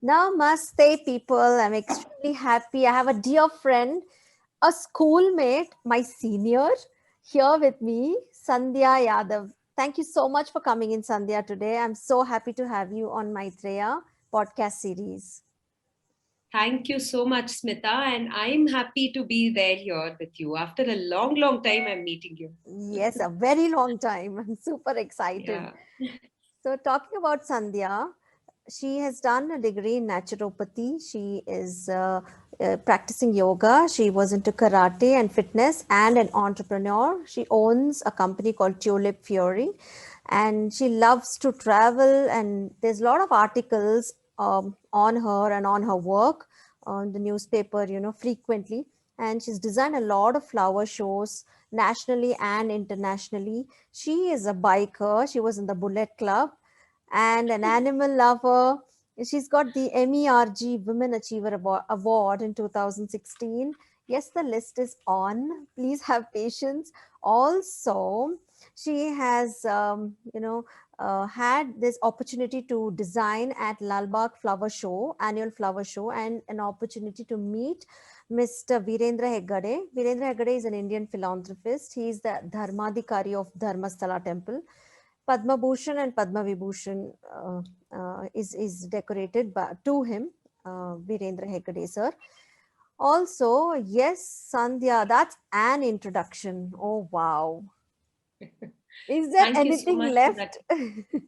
Namaste, people. I'm extremely happy. I have a dear friend, a schoolmate, my senior, here with me, Sandhya Yadav. Thank you so much for coming in, Sandhya, today. I'm so happy to have you on Maitreya podcast series. Thank you so much, Smita. And I'm happy to be there here with you. After a long, long time, I'm meeting you. Yes, a very long time. I'm super excited. Yeah. So, talking about Sandhya, she has done a degree in naturopathy. She is practicing yoga. She was into karate and fitness and an entrepreneur. She owns a company called Tulip Fury and she loves to travel. And there's a lot of articles on her and on her work on the newspaper, frequently. And she's designed a lot of flower shows nationally and internationally. She is a biker. She was in the Bullet Club and an animal lover. She's got the MERG Women Achiever Award in 2016. Yes, the list is on. Please have patience. Also, she has, had this opportunity to design at Lalbagh Flower Show, annual flower show, and an opportunity to meet Mr. Virendra Hegade. Virendra Hegade is an Indian philanthropist. He is the Dharmadikari of Dharmasthala Temple. Padma Bhushan and Padma Vibhushan is decorated to him, Virendra Hegade sir. Also, yes, Sandhya, that's an introduction. Oh, wow. Is there Thank you so anything much for that. left?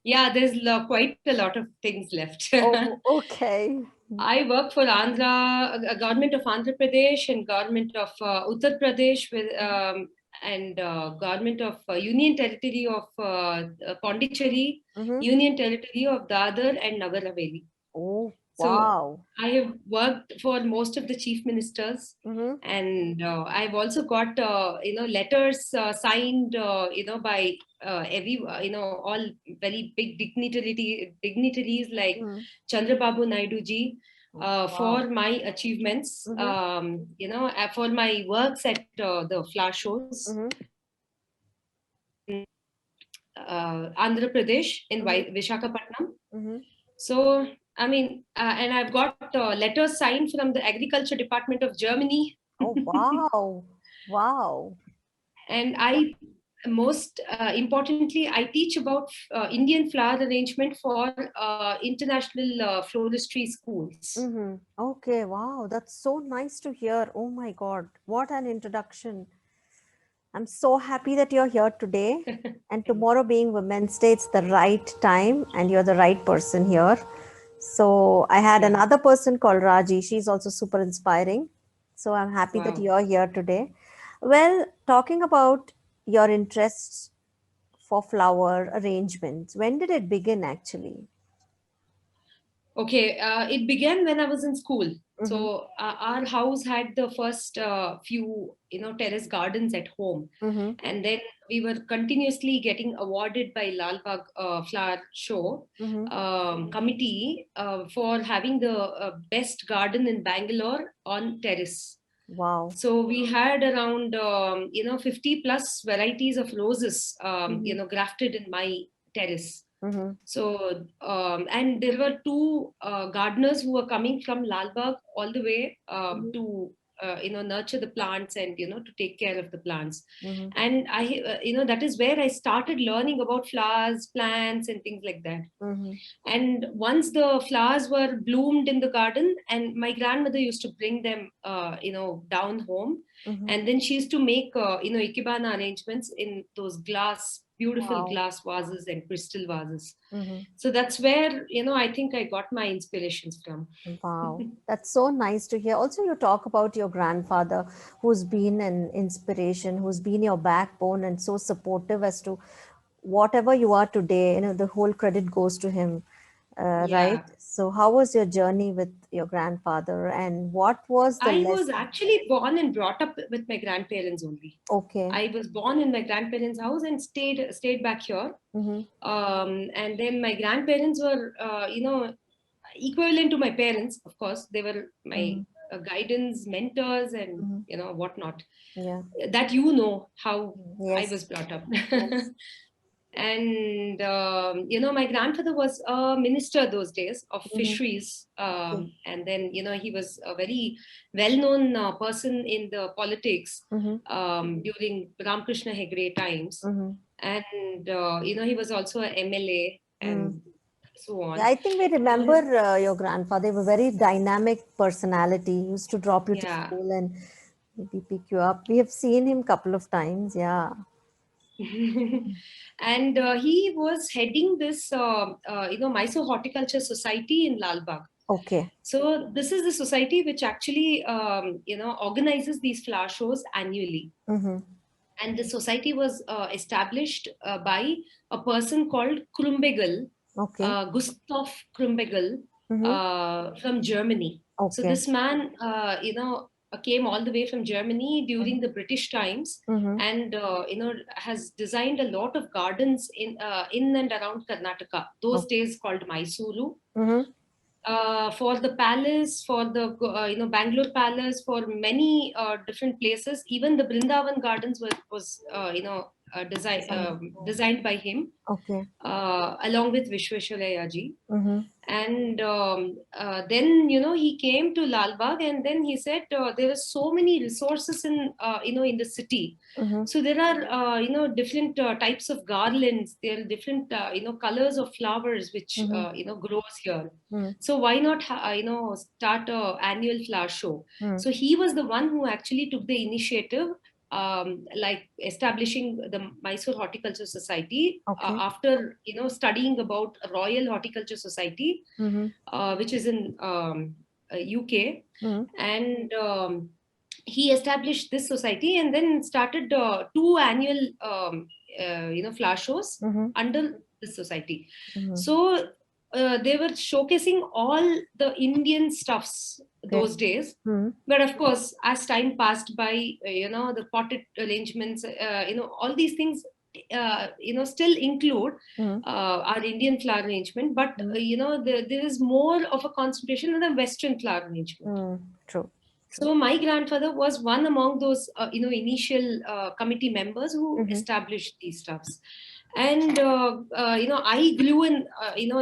Yeah, there's quite a lot of things left. Oh, okay. I work for Andhra, government of Andhra Pradesh and government of Uttar Pradesh with and government of Union Territory of Pondicherry, Mm-hmm. Union Territory of Dadar and Nagar Haveli. Oh, So wow. I have worked for most of the chief ministers, Mm-hmm. and I've also got letters signed by every all very big dignitaries like Mm-hmm. Chandrababu Naidu ji Oh, for wow. my achievements, Mm-hmm. for my works at the flower shows Mm-hmm. Andhra Pradesh in Mm-hmm. Vishakhapatnam. Mm-hmm. So, I mean, and I've got letters signed from the Agriculture Department of Germany. Oh, wow. Wow. And I, most importantly, I teach about Indian flower arrangement for international floristry schools. Mm-hmm. Okay, wow, that's so nice to hear. Oh my God, what an introduction. I'm so happy that you're here today. And tomorrow being Women's Day, it's the right time and you're the right person here. So I had Yeah. another person called Raji. She's also super inspiring. So I'm happy that Wow. you're here today. Well, talking about your interests for flower arrangements, when did it begin actually? Okay, it began when I was in school. Mm-hmm. So our house had the first few, terrace gardens at home, Mm-hmm. and then we were continuously getting awarded by Lal Bagh Flower Show Mm-hmm. committee for having the best garden in Bangalore on terrace. Wow. So we had around 50 plus varieties of roses Mm-hmm. grafted in my terrace. Mm-hmm. So, and there were two gardeners who were coming from Lalbagh all the way to, nurture the plants and, to take care of the plants. Mm-hmm. And that is where I started learning about flowers, plants, and things like that. Mm-hmm. And once the flowers were bloomed in the garden, and my grandmother used to bring them, down home, Mm-hmm. and then she used to make, ikebana arrangements in those beautiful Wow. glass vases and crystal vases. Mm-hmm. So that's where, I think I got my inspirations from. Wow, that's so nice to hear. Also, you talk about your grandfather who's been an inspiration, who's been your backbone and so supportive as to whatever you are today. The whole credit goes to him, right? Yeah. So, how was your journey with your grandfather and what was the I was lesson? actually born and brought up with my grandparents only. Okay. I was born in my grandparents' house and stayed back here. Mm-hmm. And then my grandparents were, equivalent to my parents. Of course, they were my Mm-hmm. guidance, mentors, and Mm-hmm. whatnot. Yeah. That how I Yes. was brought up. Yes. And my grandfather was a minister those days of Mhm. fisheries, Okay. and then he was a very well-known person in the politics Mhm. during Ramakrishna Hegde times. Mhm. And he was also a MLA and Mm. so on. Yeah, I think we remember your grandfather. He was a very dynamic personality. He used to drop you to Yeah. school and maybe pick you up. We have seen him couple of times. Yeah. And he was heading this Mysore Horticulture Society in Lal Bagh. Okay. So this is the society which actually organizes these flower shows annually. Mm-hmm. And the society was established by a person called Krumbegal, Okay. Gustav Krumbegal, Mm-hmm. from Germany. So Okay. this man, came all the way from Germany during the British times, Mm-hmm. and has designed a lot of gardens in and around Karnataka. Those Okay. days called Mysuru, Mm-hmm. for the palace, for the Bangalore Palace, for many different places. Even the Brindavan Gardens was designed by him, Okay. along with Vishweshwaraya ji. Mm-hmm. And then he came to Lal Bagh, and then he said there are so many resources in the city. Mm-hmm. So there are different types of garlands. There are different colors of flowers which Mm-hmm. grows here. Mm-hmm. So why not start a annual flower show? So he was the one who actually took the initiative, like establishing the Mysore Horticulture Society, Okay. after studying about Royal Horticulture Society, Mm-hmm. which is in UK. Mm-hmm. And he established this society and then started two annual flower shows Mm-hmm. under this society. Mm-hmm. So they were showcasing all the Indian stuffs Okay. those days. Mm-hmm. But of course, as time passed by, the potted arrangements, all these things, still include Mm-hmm. our Indian flower arrangement. But there is more of a concentration on the Western flower arrangement. Mm-hmm. True. So my grandfather was one among those, initial committee members who Mm-hmm. established these stuffs. And I grew in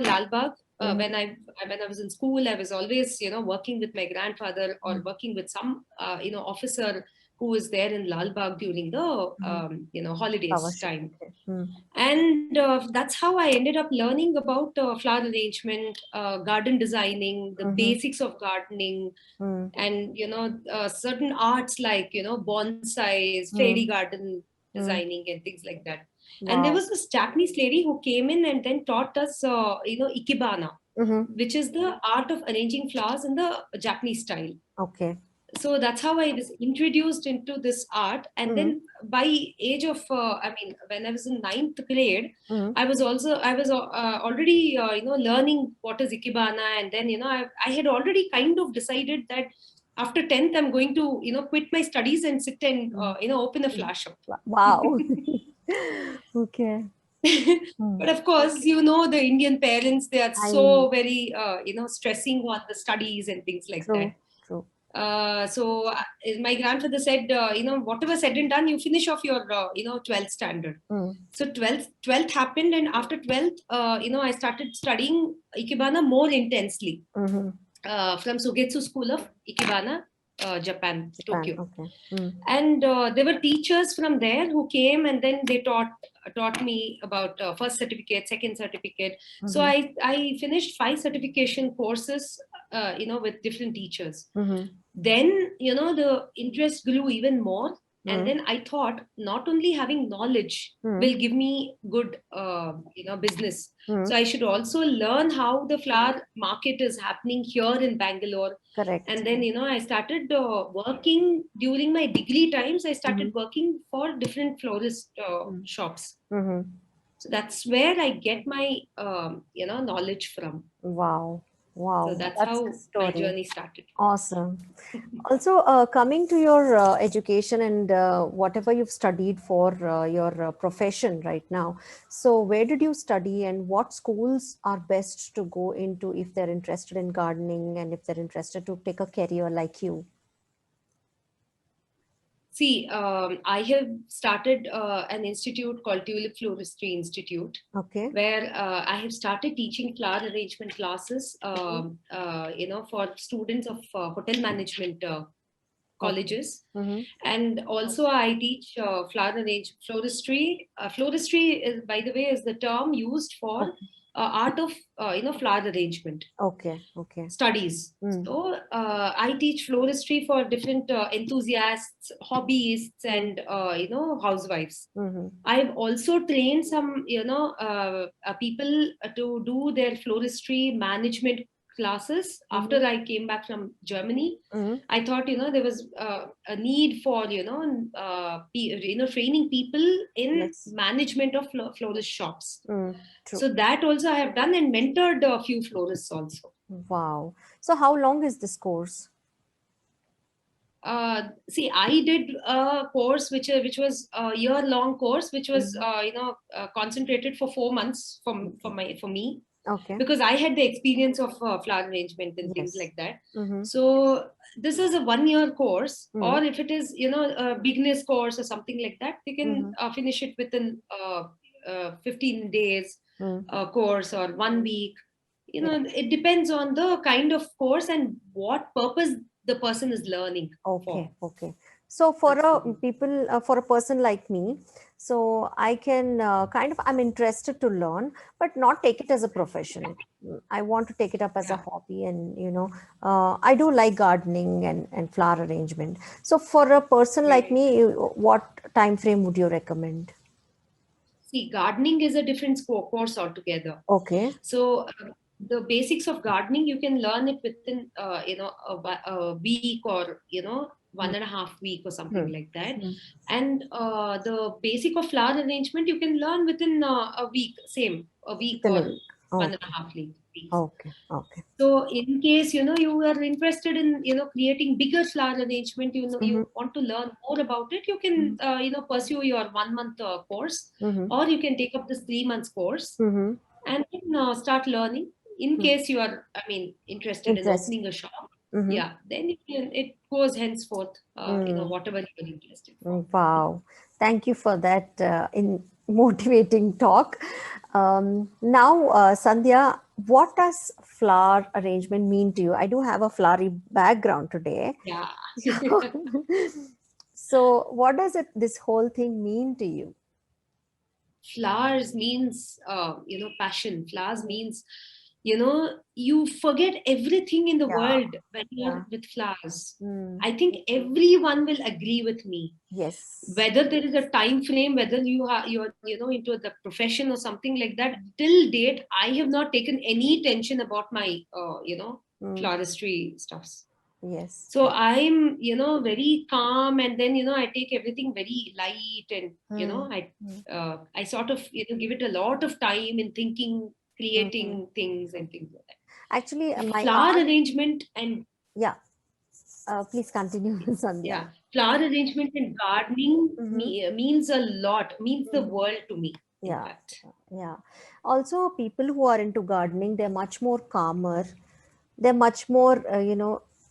Lal Bagh. Mm-hmm. When I was in school, I was always working with my grandfather or working with some officer who was there in Lal Bagh during the Flower holidays show. time. Okay. Mm-hmm. And that's how I ended up learning about flower arrangement, garden designing, the Mm-hmm. basics of gardening, Mm-hmm. and certain arts like bonsais, fairy garden designing, and things like that. And there Wow. was this Japanese lady who came in and then taught us ikebana, Mm-hmm. which is the art of arranging flowers in the Japanese style. Okay. So that's how I was introduced into this art. And Mm-hmm. then by age of when I was in ninth grade, Mm-hmm. I was already learning what is ikebana. And then I had already kind of decided that after 10th I'm going to quit my studies and sit and open a flower shop. Wow. Okay. But of course, the Indian parents, they are I so very stressing on the studies and things like that. True. So my grandfather said, whatever said and done, you finish off your 12th standard. Mm. So 12th happened, and after 12th, I started studying ikebana more intensely, Mm-hmm. from Sugetsu School of Ikebana, Japan, Tokyo. Okay. Mm. And there were teachers from there who came, and then they taught me about first certificate, second certificate. So I finished 5 certification courses, with different teachers. Mm-hmm. Then the interest grew even more. Mm. And then I thought, not only having knowledge Mm. will give me good business, Mm. so I should also learn how the flower market is happening here in Bangalore. Correct. And then I started working during my degree times. I started working for different florist shops. Mm-hmm. So that's where I get my knowledge from. Wow. So that's how the my story. journey started. Awesome. Also, coming to your education and whatever you've studied for your profession right now. So, where did you study, and what schools are best to go into if they're interested in gardening and if they're interested to take a career like you? See, I have started an institute called Tulip Floristry Institute, Okay. where I have started teaching flower arrangement classes, for students of hotel management colleges. And also I teach floristry. Floristry is, by the way, is the term used for art of flower arrangement Okay. Okay. studies. So I teach floristry for different enthusiasts, hobbyists, and housewives. I've also trained some people to do their floristry management classes after I came back from Germany. I thought there was a need for training people in Yes. management of florist shops. True. So that also I have done and mentored a few florists also. Wow. So how long is this course? See, I did a course which was a year-long course, which was concentrated for 4 months for me, Okay. because I had the experience of flower arrangement and things Yes. like that. So this is a 1-year course, or if it is a beginner's course or something like that, they can finish it within 15 days course or 1 week. It depends on the kind of course and what purpose the person is learning Okay. for. Okay. So for Absolutely. for a person like me, so I can I'm interested to learn, but not take it as a profession. I want to take it up as a Yeah. hobby, and I do like gardening and flower arrangement. So for a person like me, what time frame would you recommend? See, gardening is a different course altogether. Okay. So the basics of gardening you can learn it within a week, or 1.5 week or something like that. And the basic of flower arrangement you can learn within a week, a week Within a or week. one Okay. and a half weeks. Okay. Okay. So in case you are interested in creating bigger flower arrangement, you want to learn more about it, you can pursue your 1 month course, or you can take up this 3 months course and then start learning. In case you are, interested in Interest. opening a shop, yeah, then it goes henceforth, whatever you are interested for. Wow. Thank you for that in motivating talk. Now, Sandhya, what does flower arrangement mean to you? I do have a flowery background today. Yeah. So, what does this whole thing mean to you? Flowers means passion. Flowers means you forget everything in the Yeah. world when you're with flowers. Mm. I think everyone will agree with me, Yes. whether there is a time frame, whether you're into the profession or something like that. Till date I have not taken any tension about my floristry stuffs. Yes. So I'm very calm, and then I take everything very light, and I sort of give it a lot of time in thinking, creating things and things like that. Actually, my Flower aunt, arrangement and yeah, please continue, Sandhya. yeah, flower arrangement and gardening means a lot, means the world to me, in Yeah, fact. yeah. Also, people who are into gardening, they're much more calmer. They're much more,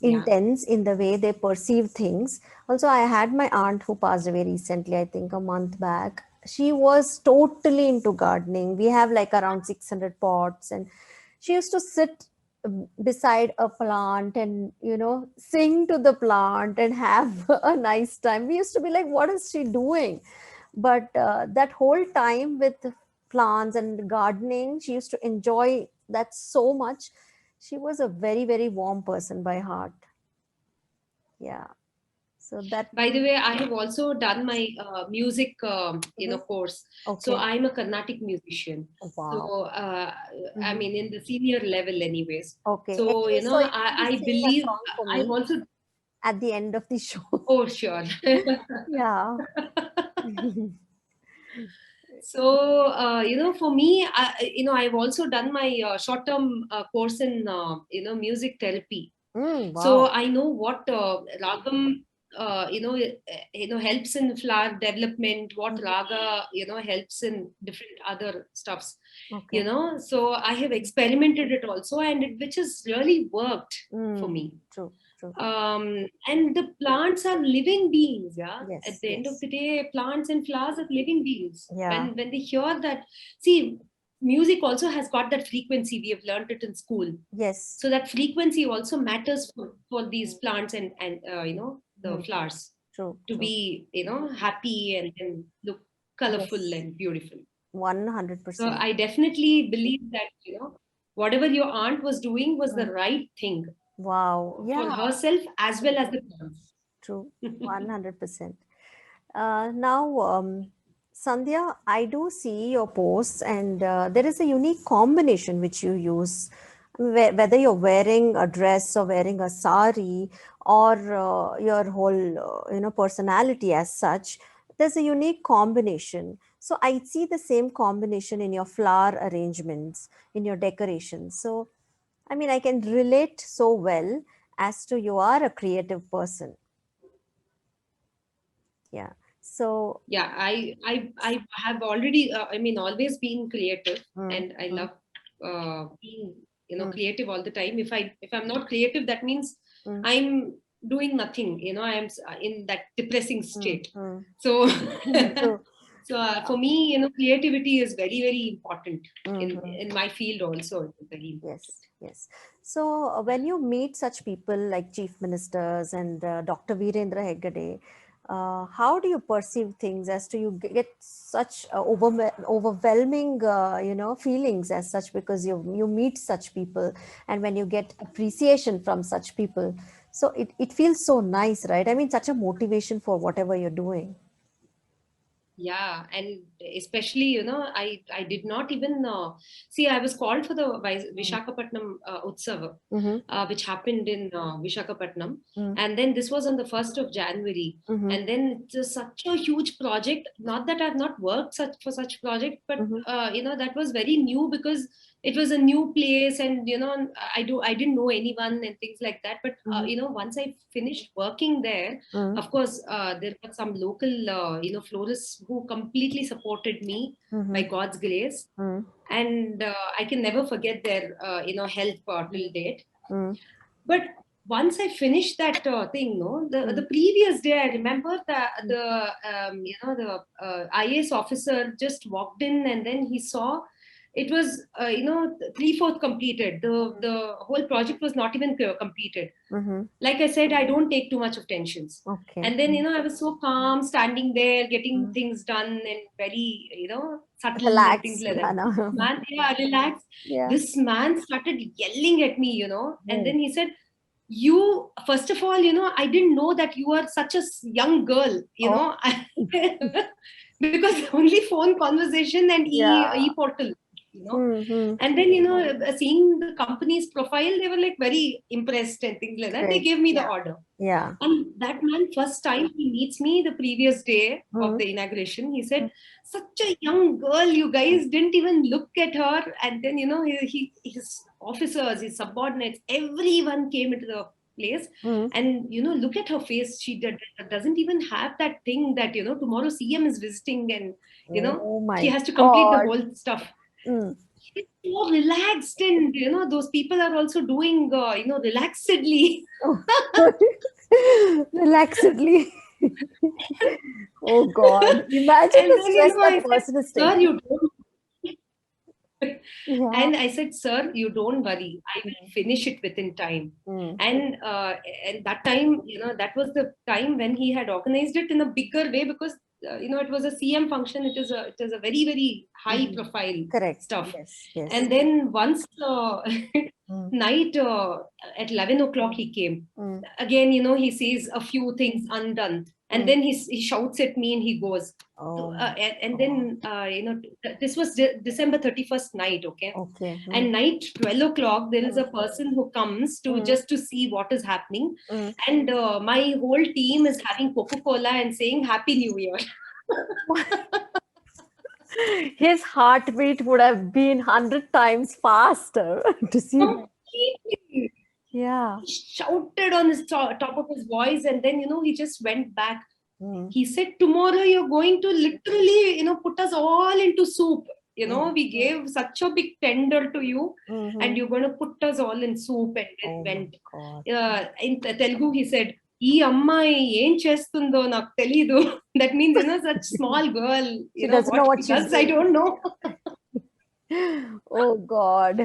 Yeah. intense in the way they perceive things. Also, I had my aunt who passed away recently, I think a month back. She was totally into gardening. We have like around 600 pots, and she used to sit beside a plant and, sing to the plant and have a nice time. We used to be like, what is she doing? But that whole time with plants and gardening, she used to enjoy that so much. She was a very, very warm person by heart. Yeah. So that. By the way, I have also done my music, course. So Okay. I'm a Carnatic musician. Wow. So I mean, in the senior level, anyways. Okay. So Anyway, so you want to I sing a believe song for I've me also. at the end of the show? Oh, sure. Yeah. So for me, I've also done my short-term course in music therapy. So Wow. I know what ragam helps in flower development, what raga helps in different other stuffs. Okay. So I have experimented it also, and which has really worked for me. True. true. And the plants are living beings. Yeah, at Yes, the end of yes. the day, plants and flowers are living beings. Yeah. When they hear that, see, music also has got that frequency. We have learned it in school. Yes. So that frequency also matters for these plants and the Mm, flowers true, to true. be happy and look colorful Yes. and beautiful. So 100%. I definitely believe that whatever your aunt was doing was the Mm. right thing Wow. for Yeah, herself as well as the plants. true. 100%. Now, Sandhya, I do see your posts, and there is a unique combination which you use. Whether you're wearing a dress or wearing a sari, or your whole, personality as such, there's a unique combination. So I see the same combination in your flower arrangements, in your decorations. So, I mean, I can relate so well as to you are a creative person. Yeah. So, Yeah, I have already I mean always been creative, mm, and I mm, love being mm, creative all the time. If I'm not creative, that means mm, I'm doing nothing. I am in that depressing mm, state. mm. So True. so for me, creativity is very, very important in Mhm. in my field also. It's very important. Yes, yes. So when you meet such people like chief ministers and Dr. Virendra Hegde, how do you perceive things as to you get such overwhelming, feelings as such because you meet such people, and when you get appreciation from such people, so it feels so nice, right? I mean, such a motivation for whatever you're doing. Yeah, and especially, I did not even see. I was called for the Vishakhapatnam Utsava, Mm-hmm. which happened in Vishakhapatnam, Mm-hmm. and then this was on the 1st of January, Mm-hmm. and then it's such a huge project. Not that I've not worked such project, but Mm-hmm. that was very new because it was a new place, and I didn't know anyone and things like that. But Mm-hmm. once I finished working there, of course, there were some local, florists who completely supported me Mm-hmm. by God's grace, Mm-hmm. and I can never forget their, help till date. Mm-hmm. But once I finished that thing, no, the Mm-hmm. previous day, I remember the IAS officer just walked in, and then he saw it was, 3/4 completed. The whole project was not even completed. Mm-hmm. Like I said, I don't take too much of tensions. Okay. And then, I was so calm standing there, getting Mm. things done and very, subtle and things Relaxed. like Yeah, that. This no. man, yeah, relaxed. Yeah. This man started yelling at me, and Mm. then he said, you, first of all, I didn't know that you are such a young girl, Oh, because only phone conversation and yeah. e-portal, you know. Mm-hmm. And then, seeing the company's profile, they were like very impressed and things like that. They Great. gave me the Yeah. order. Yeah. And that man, first time he meets me the previous day of Mm. the inauguration, he said, such a young girl, you guys didn't even look at her. And then, his officers, his subordinates, everyone came into the place. Mm. And, look at her face. She doesn't even have that thing that, tomorrow CM is visiting and, Oh she my has to complete the God. whole stuff. Mm. She's so relaxed, and those people are also doing relaxedly. Oh. Relaxedly. Oh God. Imagine And the then stress I that said, person is sir, taking. you don't. Yeah. And I said, sir, you don't worry. I will finish it within time. Mm. And that time, that was the time when he had organized it in a bigger way because it was a CM function. It is a very, very high Mhm. profile Correct. stuff. Yes. Yes. And then once Mm. night at 11 o'clock he came. Mm. Again, he sees a few things undone, and Mm. then he shouts at me and he goes. So, Oh and God. then this was December 31st night, okay, Okay. Mm. and night 12 o'clock there is Mm. a person who comes to Mm. just to see what is happening, Mm. and my whole team is having Coca-Cola and saying Happy New Year. His heartbeat would have been 100 times faster to see that. Completely. Yeah. He shouted on his top of his voice, and then he just went back. Mm. He said, tomorrow you're going to literally put us all into soup. You know, we gave such a big tender to you, and you're going to put us all in soup. And it Oh my went. God. In Telugu, he said, "Ee అమ్మాయి ఏం చేస్తుందో నాకు తెలీదు." That means, you know, such small girl, She you know, doesn't what know what she she's does, I doing. don't know. Oh God.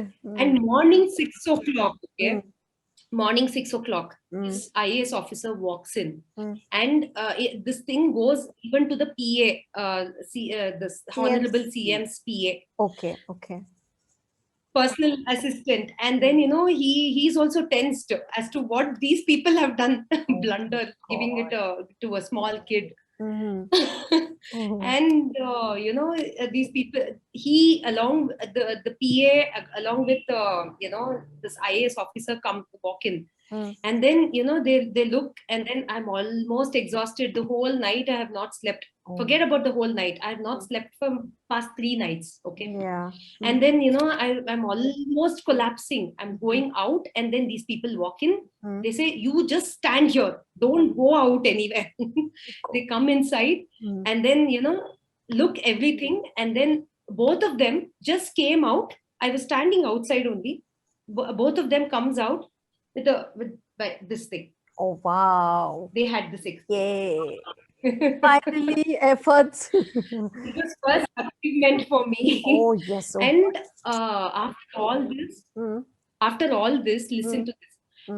And morning 6 o'clock, okay, Mm. morning 6 o'clock, Mm. this IAS officer walks in, Mm. and this thing goes even to the PA, this Honorable CM's PA, Okay, okay. personal assistant. And then, you know, he's also tensed as to what these people have done. Blunder, giving it to a small kid. And you know, these people, he along the PA, along with you know, this IAS officer come walk in. And then, you know, they look, and then I'm almost exhausted. The whole night I have not slept. Forget about the whole night. I have not slept for past 3 nights. Okay. Yeah. And then, you know, I'm almost collapsing. I'm going out, and then these people walk in. They say, "You just stand here. Don't go out anywhere." They come inside, and then, you know, look everything. And then both of them just came out. I was standing outside only. Both of them comes out with this thing. Oh wow. They had the 6. Yay. Finally, efforts. It was first achievement for me. Oh yes. Oh. And after all this, listen to this.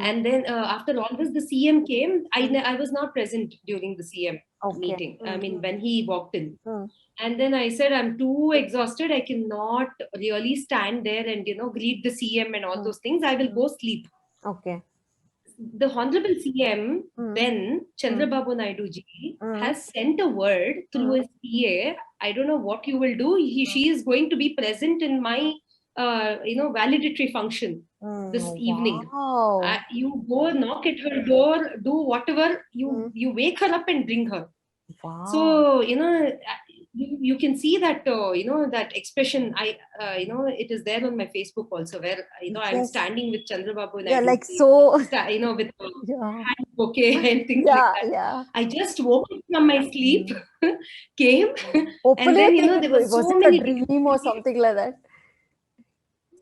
And then after all this, the CM came. I was not present during the CM meeting. I mean, when he walked in. And then I said, I'm too exhausted. I cannot really stand there and, you know, greet the CM and all those things. I will go sleep. Okay. The Honorable CM, then Chandrababu Naidu ji, has sent a word through his PA. I don't know what you will do. She is going to be present in my, you know, valedictory function this evening. Wow. You go knock at her door, do whatever. You wake her up and bring her. Wow. So, you know, you can see that, you know, that expression. You know, it is there on my Facebook also, where, you know, I'm standing with Chandrababu Naidu. Yeah, like so. You know, with hand bouquet and things like that. Yeah. I just woke up from my sleep, came, Hopefully, and then, you know, there were so many a dream or something like that.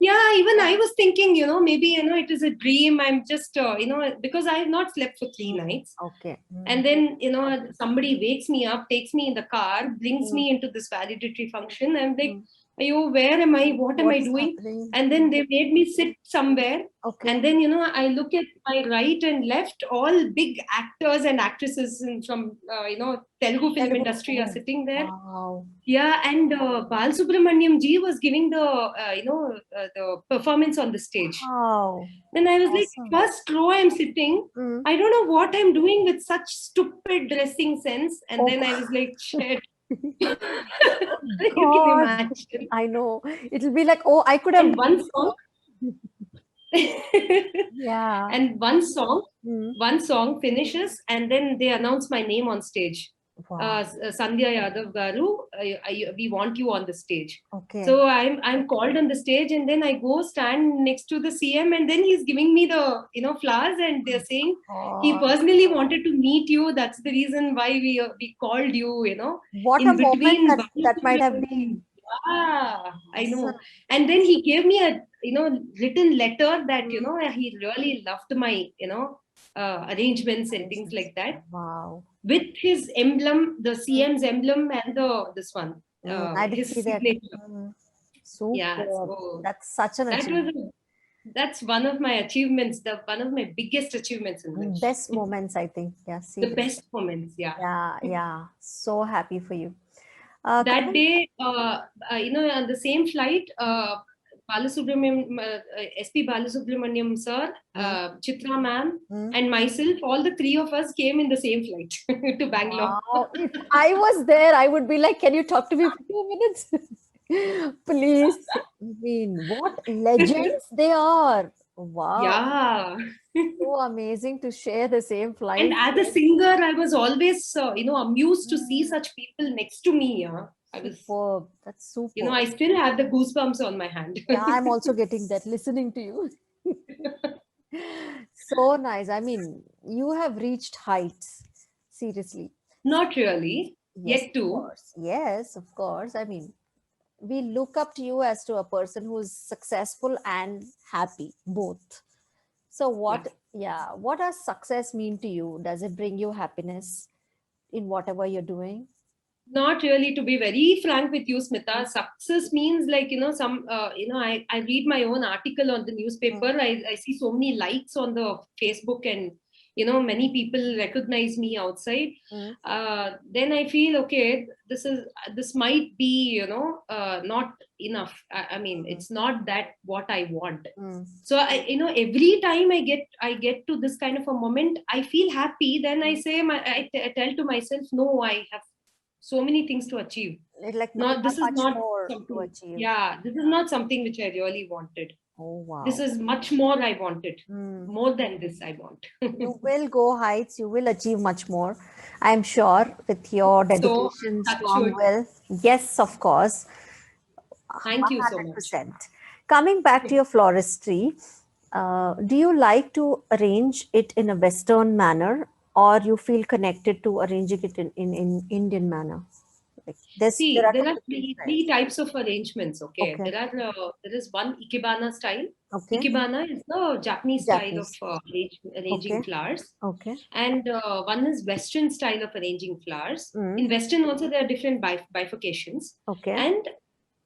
Yeah, even I was thinking, you know, maybe, you know, it is a dream. I'm just, you know, because I have not slept for 3 nights. Okay. And then, you know, somebody wakes me up, takes me in the car, brings me into this valedictory function. I'm like, "Ayo, where am I? What am I doing?" And then they made me sit somewhere. Okay. And then, you know, I look at my right and left, all big actors and actresses from, you know, Telugu film industry are sitting there. Wow. Yeah, and Balasubramaniam ji was giving the, you know, the performance on the stage. Wow. Then I was like, first row I'm sitting. I don't know what I'm doing with such stupid dressing sense. And then I was like, shit. You can imagine. I know. It'll be like, oh, I could have. And one song. Yeah. And one song finishes, and then they announce my name on stage. Wow. Sandhya Yadav Garu, we want you on the stage. Okay. So I'm called on the stage, and then I go stand next to the CM, and then he's giving me the, you know, flowers, and they're saying he personally wanted to meet you. That's the reason why we called you. You know, what in a between moment that might have been. Yeah, I know. And then he gave me a, you know, written letter that, you know, he really loved my, you know, arrangements and things like that. Wow. With his emblem, the CM's emblem, and this one, I did his see that. signature. Super. Yeah, so that's such an achievement. That's one of my achievements, one of my biggest achievements in life. Best moments, I think. Yeah, see. The best moments, yeah. Yeah. So happy for you. That day, you know, on the same flight, SP Balasubramaniam sir, Chitra ma'am, and myself, all the 3 of us came in the same flight to Bangalore. Wow. If I was there, I would be like, can you talk to me for 2 minutes? Please. I mean, what legends they are. Wow. Yeah. So amazing to share the same flight. And as a singer, I was always, you know, amused to see such people next to me. Yeah. I was, superb. That's super. You know, I still have the goosebumps on my hand. Yeah, I'm also getting that listening to you. So nice. I mean, you have reached heights. Seriously. Not really. Yes, Yet too. Yes, of course. I mean, we look up to you as to a person who's successful and happy, both. So Yeah. what does success mean to you? Does it bring you happiness in whatever you're doing? Not really, to be very frank with you, Smita. Mm, Success means like, I read my own article on the mm, newspaper. I see so many likes on the Facebook, and, many people recognize me outside. mm, Then I feel, okay, this might be, not enough. I mean, mm, it's not that what I want. mm, So every time I get to this kind of a moment, I feel happy. Then I mm. say, I tell to myself, no, I have so many things to achieve. Like Not, not this is much not more to something, achieve. yeah, this is Yeah. not something which I really wanted. Oh, This wow. is much more I wanted. Mm. More than this I want. You will go heights, you will achieve much more. I'm sure with your So, dedication, touch strong wood. will. Yes, of course, Thank you so much. 100%. Coming back to your floristry, do you like to arrange it in a Western manner, or you feel connected to arranging it in Indian manner? Like there See, are there two are different three styles. types of arrangements. Okay, Okay, there is one ikebana style. okay. Ikebana is the Japanese style of Japanese. arranging Okay, flowers, okay. and one is Western style of arranging flowers. Mm, In Western also there are different bifurcations, okay. and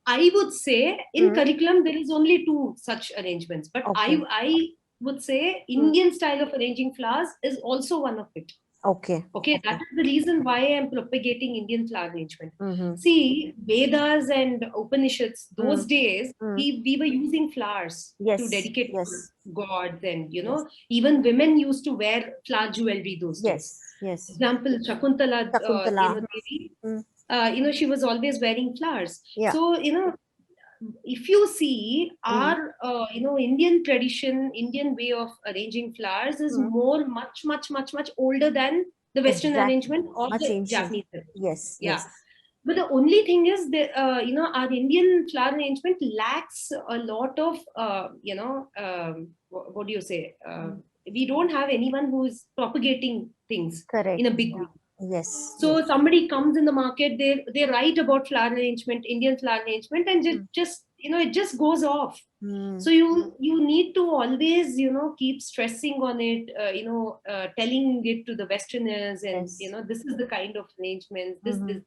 I would say in Mm, curriculum there is only two such arrangements, but okay. I would say Mm, Indian style of arranging flowers is also one of it. okay, Okay, that okay. is the reason why I am propagating Indian flower arrangement. Mm-hmm. See, Vedas and Upanishads, those Mm, days, mm. we were using flowers to Yes, dedicate yes, to gods, and yes, even women used to wear flower jewelry those days. yes, yes. Example, Shakuntala, Shakuntala. Devi, Mm, she was always wearing flowers. yeah. So, if you see Mm, our Indian tradition, Indian way of arranging flowers is mm. more much older than the Western Exactly. arrangement or Much the ancient. Japanese arrangement. Yes, Yeah, yes. but the only thing is that our Indian flower arrangement lacks a lot of what do you say, Mm, we don't have anyone who is propagating things in a correct. big way. Yeah. Yes, yes. So somebody comes in the market, they write about flower arrangement, Indian flower arrangement, and Mm, just it just goes off. mm, So you need to always keep stressing on it, telling it to the Westerners, and yes. this is the kind of arrangements, Hmm. and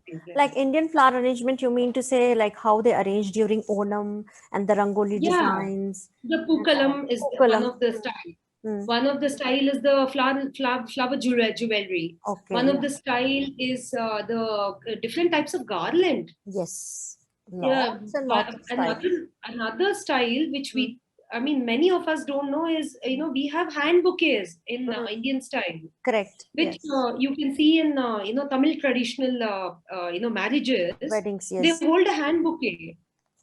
things like Like that. Indian flower arrangement, you mean to say like how they arrange during Onam and the Rangoli Yeah, designs the and all. Pukalam is one Pukalam. of the style. Mm, One of the style is the flower jewelry. okay, One of yeah. the style is the different types of garland. Yes. Yeah, Lots and lots but of styles. another style which Mm, I mean, many of us don't know is, we have hand bouquets in mm, Indian style, correct. which Yes. you can see in Tamil traditional marriages. Weddings, They yes. hold a hand bouquet.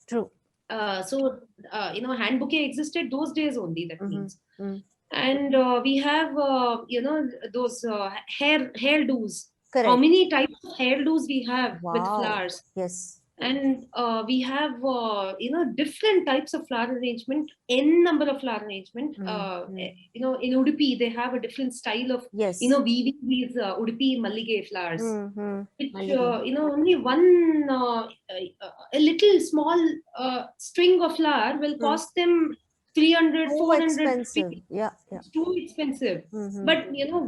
True. Hand bouquet existed those days only. That Mm-hmm. means, Mm. and we have those hairdos. How Correct. many types of hairdos we have with Wow. flowers? Yes. And we have different types of flower arrangement, n number of flower arrangement. Mm, mm. In Udupi they have a different style of Yes. weaving these Udupi Mallige flowers, Mm-hmm. which Mallige. only one a little small string of flower will Mm. cost them 300, Too 400 expensive. rupees. Yeah, yeah. It's too expensive. Mm-hmm. But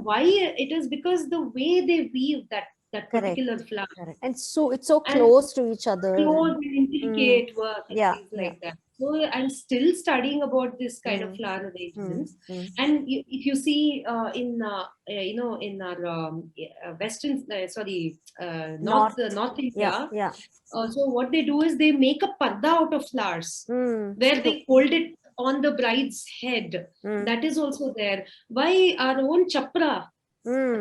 why it is? Because the way they weave that Correct. particular flower, Correct. And so it's so and close to each other. close And, and mm, intricate work and yeah, things yeah. like that. So I'm still studying about this kind of Mm, flower mm, arrangements. mm. And if you see in our Western, sorry, North. North Yeah, India, yeah. so what they do is they make a parda out of flowers, Mm, where true. they hold it on the bride's head. Mm, That is also there. Why our own chapra, true.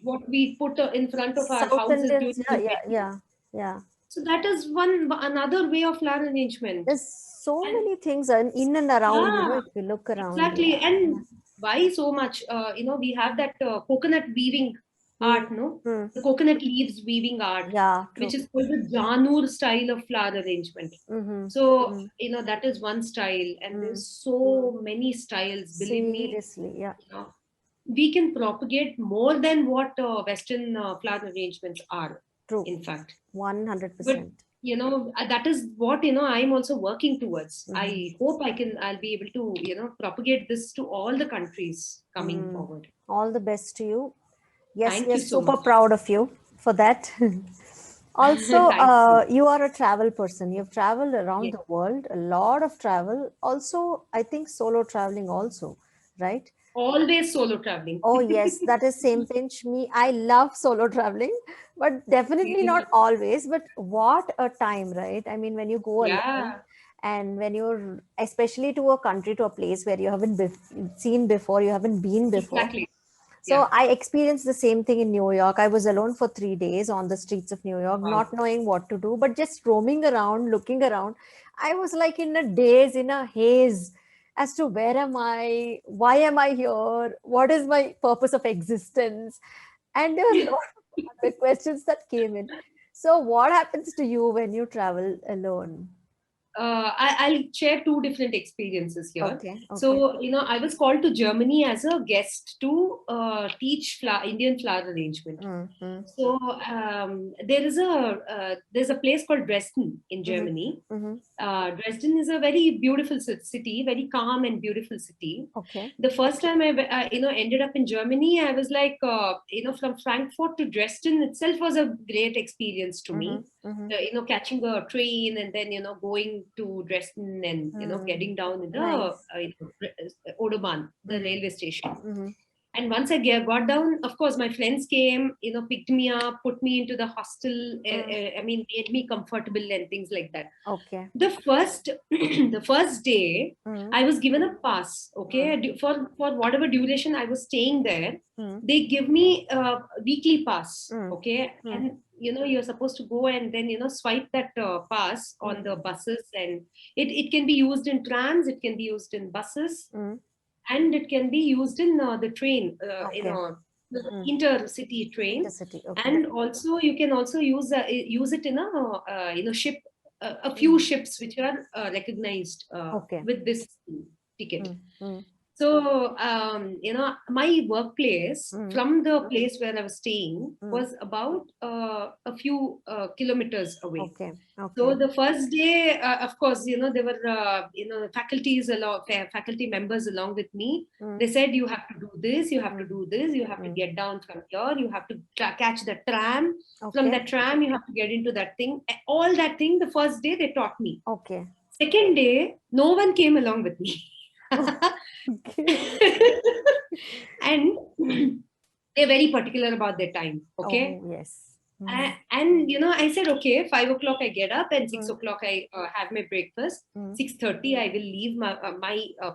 what we put in front of our South houses Indians, during yeah, the yeah, wedding. yeah, yeah. So that is another way of flower arrangement. There's so And many things in and around, yeah, if you look around. exactly. Yeah, yeah. And why so much? We have that coconut weaving Mm, art, no? mm. The coconut leaves weaving art, Yeah, which true. is called the Janur style of flower arrangement. Mm-hmm. So, Mm, that is one style, and mm. there's so many styles. Believe me, Seriously, yeah, we can propagate more than what Western flower arrangements are, true. in fact. But 100%. that is what, I'm also working towards. Mhm. I hope I'll be able to, propagate this to all the countries coming forward. All the best to you. Yes, we Thank are you so super much. proud of you for that. Also, Thank you. you are a travel person. You've traveled around Yes. the world, a lot of travel. Also, I think solo traveling also, right? Always solo traveling. Oh, yes, that is same pinch me. I love solo traveling, but definitely not Really? always. But what a time, right? I mean, when you go alone Yeah, and when you're, especially to a country, to a place where you haven't seen before, you haven't been before. exactly. So Yeah. I experienced the same thing in New York. I was alone for 3 days on the streets of New York, Wow. not knowing what to do, but just roaming around, looking around. I was like in a daze, in a haze as to where am I? Why am I here? What is my purpose of existence? And there were a lot of other questions that came in. So, what happens to you when you travel alone? I'll share two different experiences here. Okay, okay. So, I was called to Germany as a guest to teach Indian flower arrangement. Mm-hmm, So there's a place called Dresden in mm-hmm, Germany. mm-hmm. Dresden is a very beautiful city, very calm and beautiful city. Okay. The first time I ended up in Germany, I was like, from Frankfurt to Dresden itself was a great experience to Mm-hmm, me. mm-hmm. Catching a train and then going to Dresden and Mm, getting down in the nice. Autobahn, the Mm-hmm, railway station. mm-hmm. And once I got down, of course, my friends came, picked me up, put me into the hostel. Mm, Made me comfortable and things like that. okay. The first, the first day, Mm, I was given a pass. mm, Okay, for whatever duration I was staying there, mm, they give me a weekly pass. mm, Okay, mm, and you're supposed to go and then swipe that pass on mm, the buses, and it can be used in trams, it can be used in buses, mm. and it can be used in the train, Okay. the Mm. intercity train, Intercity. Okay. and also you can also use it in a ship, a few Mm. ships which are recognized Okay. with this ticket. Mm, mm, So, my workplace mm. from the place where I was staying Mm. was about a few kilometers away. Okay. Okay. So the first day, of course, there were faculty members along with me. Mm, They said you have to do this, you have to mm, do this, you have to mm. get down from here, you have to catch the tram. From Okay. that tram, you have to get into that thing. All that thing, the first day they taught me. Okay. Second day, no one came along with me. Okay. And they're very particular about their time. Okay. Oh, yes. Mm, And I said, okay, 5 o'clock I get up, and six mm, o'clock I have my breakfast. mm, 6:30 I will leave my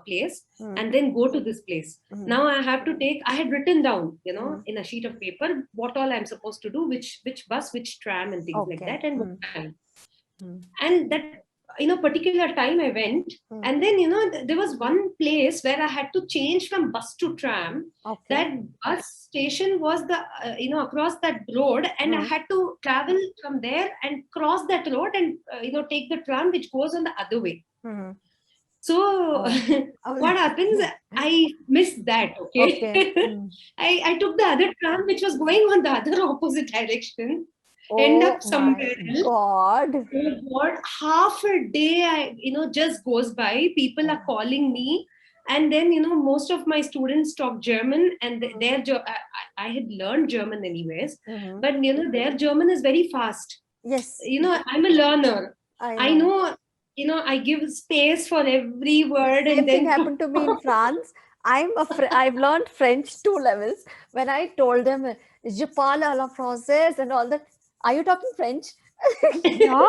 place mm, and then go to this place. mm, Now I have to take. I had written down, mm. in a sheet of paper what all I'm supposed to do, which bus, which tram, and things like Okay. that, and what Mm, time. mm, And that particular time I went, mm. and then there was one place where I had to change from bus to tram. Okay. That bus station was the across that road, and I Mm, had to travel from there and cross that road and take the tram which goes on the other way. mm. So Oh. what happens, I missed that. Okay. Okay. Mm. I took the other tram which was going on the other opposite direction, end Oh up my somewhere else. God. Oh God, half a day just goes by. People are calling me, and then most of my students talk German, and I had learned German anyways, Mm-hmm. but their German is very fast. Yes, I'm a learner. I I know. know, I give space for every The word, and same thing then happened to me in France. I've learned French 2 levels. When I told them, "Je parle à la française" and all that, are you talking French? Yeah.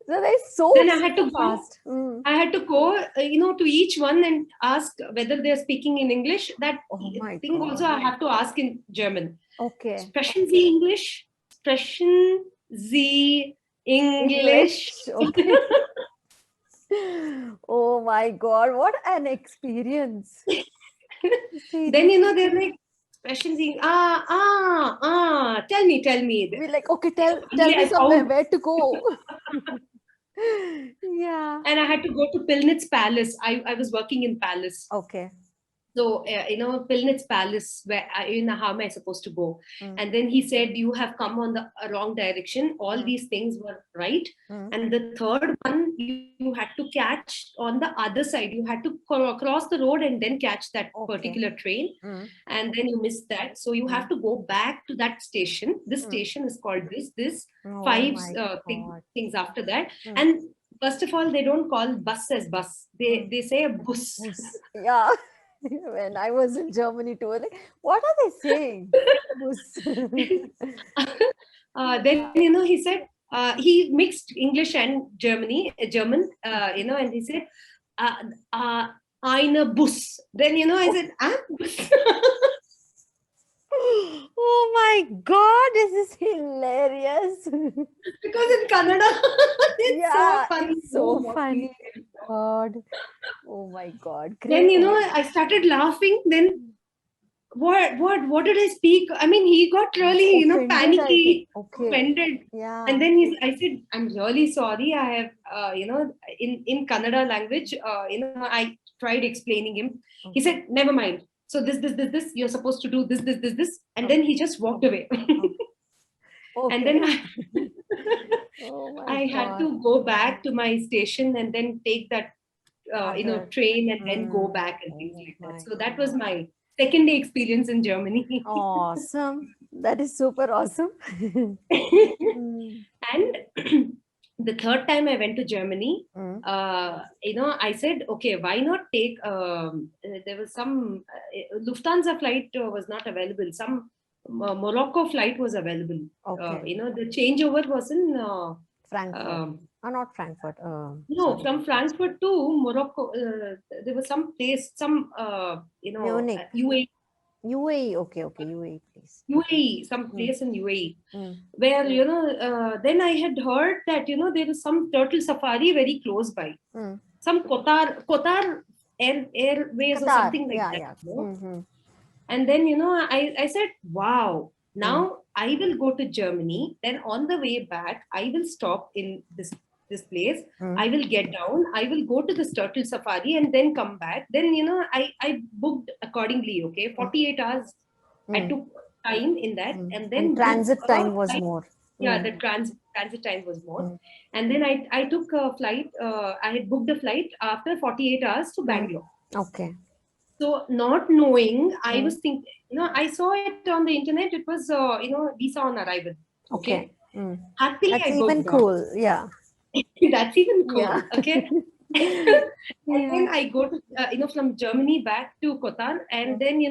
So they're so then I had so to go. fast. Mm. I had to go, to each one and ask whether they're speaking in English. That Oh my thing also God. I have to ask in German. Okay. Sprechen Sie English? Sprechen Sie English? English. Okay. Oh my God. What an experience. Then, Seriously. they're like, Sprechen Sie, tell me. We're like, okay, tell Finally, me I somewhere found. where to go. Yeah. And I had to go to Pilnitz Palace. I was working in Palace. Okay. So, Pilnitz Palace, where how am I supposed to go? Mm. And then he said, you have come on the wrong direction. All these things were right. And the third one, you had to catch on the other side. You had to cross the road and then catch that Okay. particular train. And then you missed that. So you have to go back to that station. This station is called this, Oh five my God. things after that. And first of all, they don't call bus as bus. They say a bus. Yeah. When I was in Germany too, like, what are they saying? Bus. Then he said he mixed English and German, and he said eine Bus. Then I said bus. Oh my God, this is hilarious. Because in Kannada, it's Yeah, so funny. it's so Oh, funny. God. Oh my God. Then Crazy. I started laughing. Then what did I speak? I mean, he got really Offended, I panicky, think. Okay. offended. Yeah. And then I said, I'm really sorry. I have, in Kannada language, I tried explaining him. He said, never mind. So this, you're supposed to do this. And then he just walked away. And then Oh my I had God. to go back to my station and then take that, train and then go back and things like my that. So that was my second day experience in Germany. Awesome. That is super awesome. And the third time I went to Germany, I said, okay, why not take, there was some, Lufthansa flight was not available. Some Morocco flight was available. Okay. The changeover was in Frankfurt. Not Frankfurt. no, from Frankfurt to Morocco. There was some place, some, Munich. UAE. UAE. Okay. UAE, please. UAE, some place in UAE, where, then I had heard that, there is some turtle safari very close by. Some Qatar Airways or something like that. And then, I said, wow, now I will go to Germany. Then on the way back, I will stop in this place. I will get down. I will go to this turtle safari and then come back. Then, I booked accordingly. Okay. 48 hours. I took time in that. And then transit booked a time was flight. more. Yeah, the transit time was more. And then I took a flight. I had booked a flight after 48 hours to Bangalore. Okay. So not knowing, I was thinking, I saw it on the internet. It was, visa on arrival. Okay. Happily, That's I even booked cool. Yeah. That's even cool. Yeah. Okay. And then I go to, from Germany back to Qatar, and then,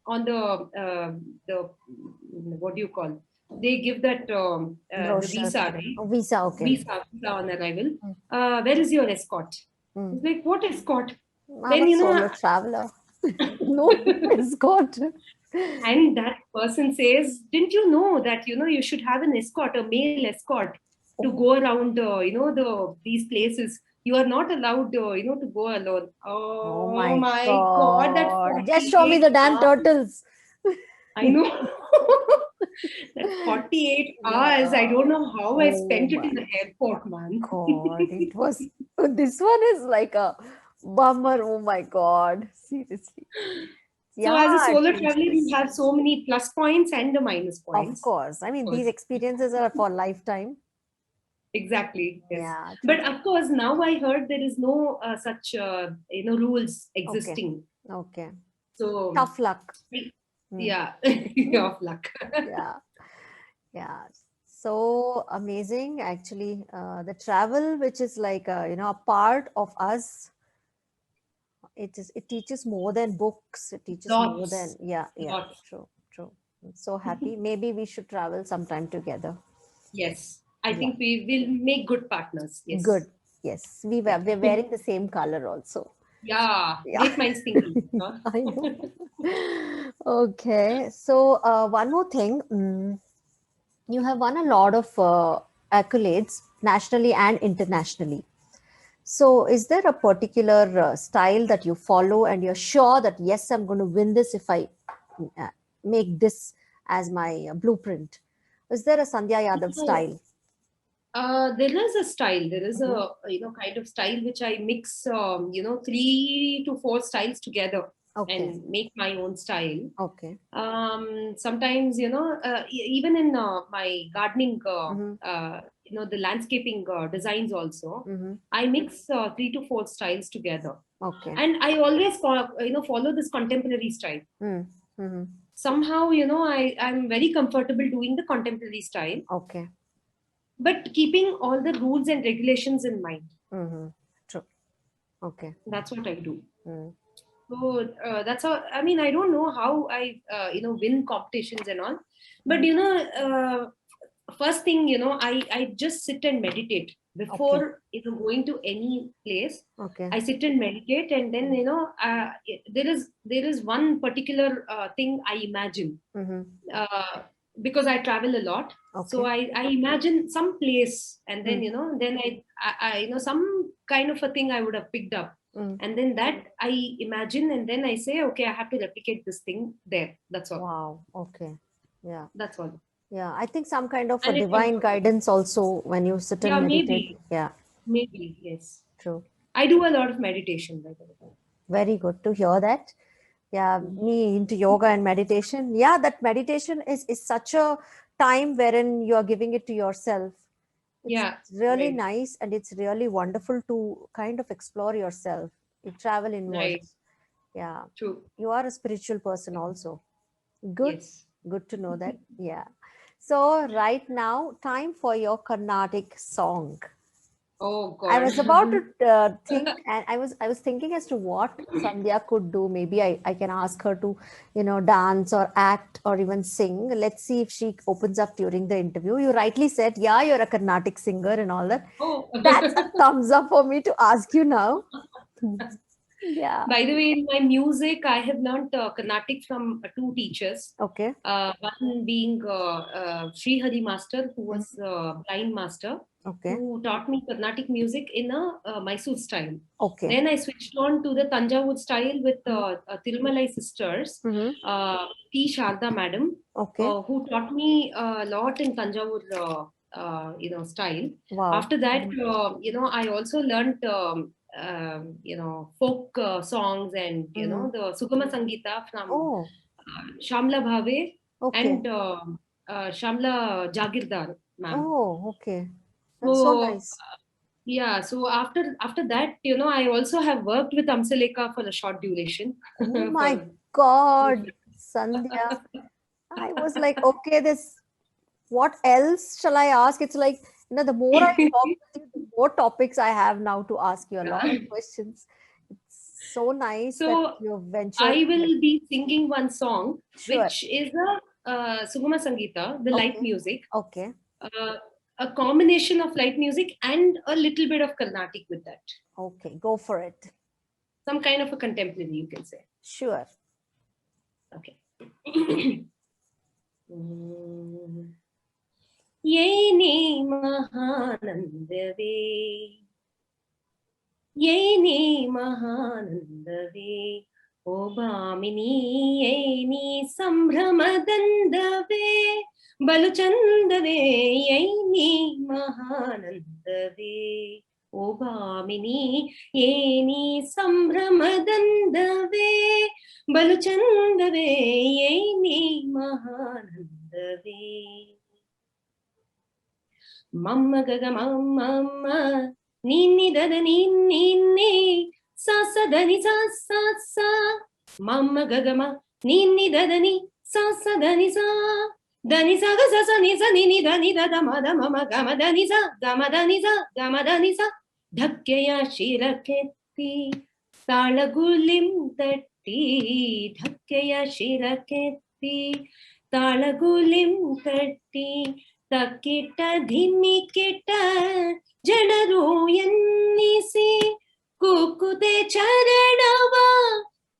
on the what do you call? They give that the visa, right? Visa, okay. Visa on arrival. Where is your escort? It's like, what escort? I'm a solo traveler. No escort. And that person says, didn't you know that, you should have an escort, a male escort to go around, these places. You are not allowed, to go alone. Oh my God. That just show me the damn turtles. I know. That 48 hours, I don't know how I spent it in the airport, man. God, it was, this one is like a bummer. Oh my God. Seriously. So as a solo traveler, you have so many plus points and the minus points. Of course. I mean, these experiences are for lifetime. Exactly. Yes. Yeah. But of course, now I heard there is no such, rules existing. Okay. So tough luck. Yeah. Of luck. Yeah. So amazing. Actually, the travel, which is like, a part of us. It teaches more than books. It teaches more than, true. I'm so happy. Maybe we should travel sometime together. Yes. I think we will make good partners. Yes. Good. Yes. We're wearing the same color also. Yeah. Great minds thinking. I know. Okay. So one more thing. You have won a lot of accolades nationally and internationally. So is there a particular style that you follow and you're sure that, yes, I'm going to win this if I make this as my blueprint? Is there a Sandhya Yadav style? There is a style. There is a kind of style which I mix 3 to 4 styles together. Okay. and make my own style. Okay. Sometimes, even in my gardening, Mm-hmm. the landscaping designs also, Mm-hmm. I mix 3 to 4 styles together. Okay. And I always follow this contemporary style. Mm-hmm. Somehow, I'm very comfortable doing the contemporary style, Okay. but keeping all the rules and regulations in mind. Mm-hmm. True. Okay. That's what I do. Mm. So that's how. I mean, I don't know how I win competitions and all, but Mhm. first thing, I just sit and meditate Okay. before going to any place. Okay. I sit and meditate, and then there is one particular thing I imagine, Mm-hmm. uh, because I travel a lot. So Okay. I imagine some place, and then Mm. then I some kind of a thing I would have picked up, Mm. and then that I imagine, and then I say, okay, I have to replicate this thing there. That's all. Wow. Okay. Yeah. That's all. Yeah. I think some kind of a And it comes divine out. guidance also when you sit and Yeah, meditate. Yeah. maybe, yes. True. I do a lot of meditation, by the way. Very good to hear that. Yeah, Mm. me into yoga and meditation. Yeah, that meditation is such a time wherein you are giving it to yourself. It's Yeah, really right, nice and it's really wonderful to kind of explore yourself. You travel right, inwards. Yeah. true. You are a spiritual person also. Good. Yes. Good to know that. Yeah. So right now, time for your Carnatic song. Oh I God. was about to think, and I was thinking as to what Sandhya could do. Maybe I can ask her to, dance or act or even sing. Let's see if she opens up during the interview. You rightly said, yeah, you're a Carnatic singer and all that. Oh. That's a thumbs up for me to ask you now. Yeah. By the way, in my music, I have learned Carnatic from two teachers. Okay. One being Sri Hari Master, who Mhm. was blind master, Okay. who taught me Carnatic music in a Mysore style. Okay. Then I switched on to the Tanjavur style with Mhm. Tirumalai sisters, Mhm. T. Sharda madam, Okay. who taught me a lot in Tanjavur, style. Wow. After that, Mhm. I also learned, folk songs, and Mhm. the Sugama Sangita from Oh, Shamla Bhave okay. and Shamla Jagirdar, ma'am. Oh, okay. That's so So nice. yeah, so after that, I also have worked with Amsaleka for a short duration. Oh my For God, Sandhya. I was like, okay, what else shall I ask? It's like, the more I talk with you, the more topics I have now to ask you, a lot of questions. It's so nice that so you've ventured I ahead. will be singing one song, Sure. which is a Sugama Sangita, the light Okay. music, Okay. uh, a combination of light music and a little bit of Carnatic with that. Okay. Go for it. Some kind of a contemporary, you can say. Sure. Okay. येने महानंदवे येने महानंदवे ओ भामिनी येनी संभ्रमदंदवे बलुचंदवे येनी महानंदवे ओ भामिनी येनी संभ्रमदंदवे बलुचंदवे येनी महानंदवे Mamma gaga mamma ninni dada ninni sa sa dani sa sa sa mamma gaga ma ninni dada ni sa sa dani sa ga sa sa ni sa ni dani dada ma da mama gama dani sa gama dani sa ढक्केया शिरकेत्ती ताळगुलिं तट्टी ढक्केया शिरकेत्ती ताळगुलिं तट्टी ತಕ್ಕಿಟ ಧಿಮ್ಮಿಕ್ಕಿಟ ಜನರು ಎನ್ನಿಸಿ ಕುಕ್ಕುತೆ ಚರಣವ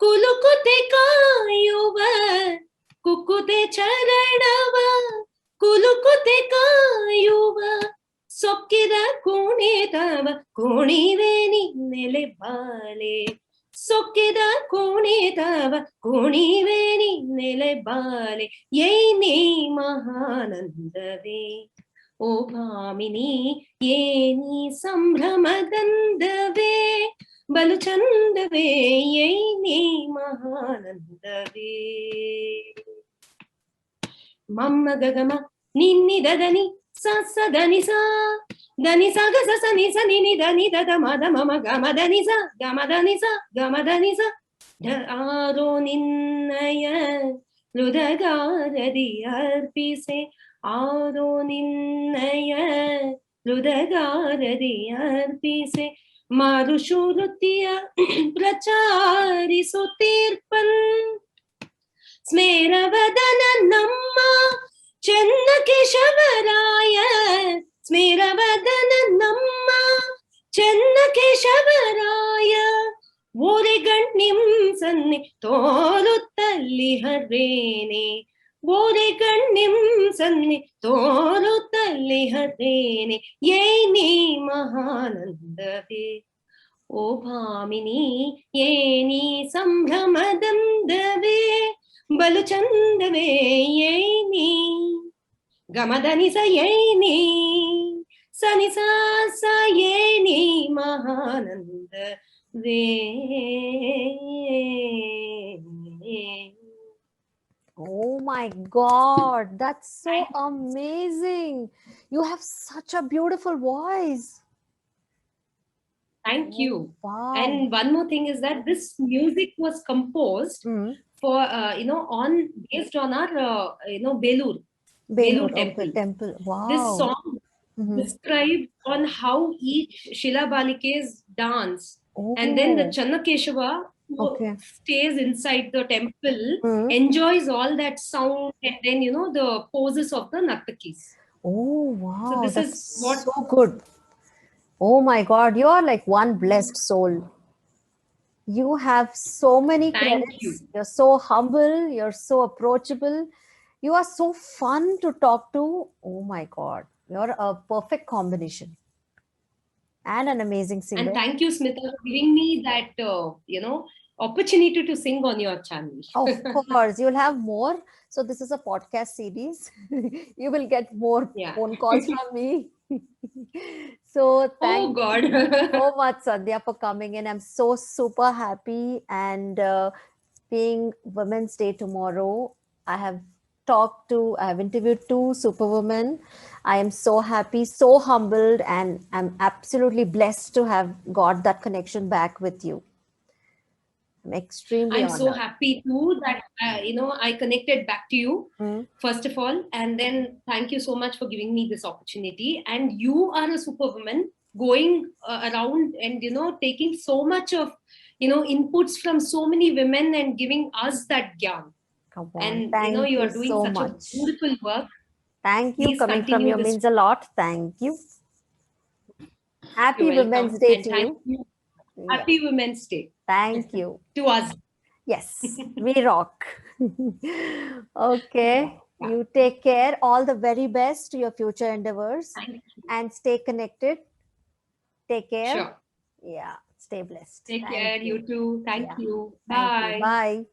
ಕುಲುಕುತೆ ಕಾಯುವ ಕುಕ್ಕುತೆ ಚರಣವ ಕುಲುಕುತೆ ಕಾಯುವ ಸೊಕ್ಕಿದ ಕುಣಿತವ ಕುಣಿವೆ ನಿನ್ನೆಲೆ ಬಾಲೆ ಸೊಕ್ಕಿದ ಕುಣಿತವ ಕುಣಿವೆ ನಿನ್ನೆಲೆ ಬಾಲೆ ಏನೇ ಮಹಾನಂದವೇ ಓ ಭಾಮಿನಿ ಏನಿ ಸಂಭ್ರಮದಂದವೇ ಬಲು ಚಂದವೇ ಏನಿ ಮಹಾನಂದವೇ ಮಮ್ಮ ಗಗಮ ನಿನ್ನಿ ದದನಿ ಸ ಸ ಧನಿ ಸ ಧನಿ ಸ ಗ ಸ ಸ ನಿ ಸ ನಿ ನಿ ಧನಿ ದದ ಮದ ಮಮ ಗಮ ಧನಿ ಸ ಗಮ ಧನಿ ಸ ಗಮ ಧನಿ ಸ ಆರೋ ನಿನ್ನಯ ಹೃದಗಾರದಿ ಅರ್ಪಿಸೆ ಆರೋ ನಿನ್ನಯ ಹೃದಗಾರದಿ ಅರ್ಪಿಸೆ ಮಾರುಶ್ರುತಿಯ ಪ್ರಚಾರಿಸುತ್ತೀರ್ಪನ್ ಸ್ಮೇರವದನ ನಮ್ಮ ಚೆನ್ನ ಕೇಶವರಾಯ ಸ್ಮೇರವದನ ನಮ್ಮ ಚೆನ್ನ ಕೇಶವರಾಯ ಓರೆಗಣ್ಣಿಂ ಸನ್ನೆ ತೋರುತ್ತಲ್ಲಿ ಹರೇನೆ ಓರೆಗಣ್ಣಿಂ ಸನ್ನೆ ತೋರುತ್ತಲ್ಲಿ ಹರೇನೆ ಏನಿ ಮಹಾನಂದವೇ ಓ ಭಾಮಿನಿ ಏನಿ ಸಂಭ್ರಮದಂದವೇ ಬಲು ಚಂದವೇ ಏನಿ ಗಮದನಿ ಸ ಏನಿ ಸನಿ ಸ ಏನಿ ಮಹಾನಂದವೇ Oh my God, that's so amazing. You have such a beautiful voice. Thank you. Wow. And one more thing is that this music was composed for based on our Belur Belur temple. temple. Wow. This song describes on how each Shila Balike's dance, and then the Channakeshava who stays inside the temple enjoys all that sound, and then the poses of the Nartakis. Oh wow, so this that's is what so good. Oh my God, you're like one blessed soul. You have so many credits. You're so humble. You're so approachable. You are so fun to talk to. Oh my God, you're a perfect combination. And an amazing singer. And thank you, Smita, for giving me that, opportunity to sing on your channel. Of course, you'll have more. So this is a podcast series. You will get more phone calls from me. So thank you so much, Sandhya, for coming in. I'm so super happy. And being Women's Day tomorrow, I have interviewed 2 superwomen. I am so happy, so humbled, and I'm absolutely blessed to have got that connection back with you. I'm extremely I'm honored. so happy too that I connected back to you first of all, and then thank you so much for giving me this opportunity. And you are a superwoman going around and taking so much of inputs from so many women and giving us that gyan. Come on. And thank you are doing so such much. a beautiful work. Thank you. Please Coming from you means a lot. Thank you. Happy Women's Day to you. Happy Women's Day. Thank you. To us. Yes, we rock. Okay. You take care. All the very best to your future endeavors. Thank you. And stay connected. Take care. Sure. Yeah. Stay blessed. Take care. You too. Thank you. Thank Bye. you. Bye.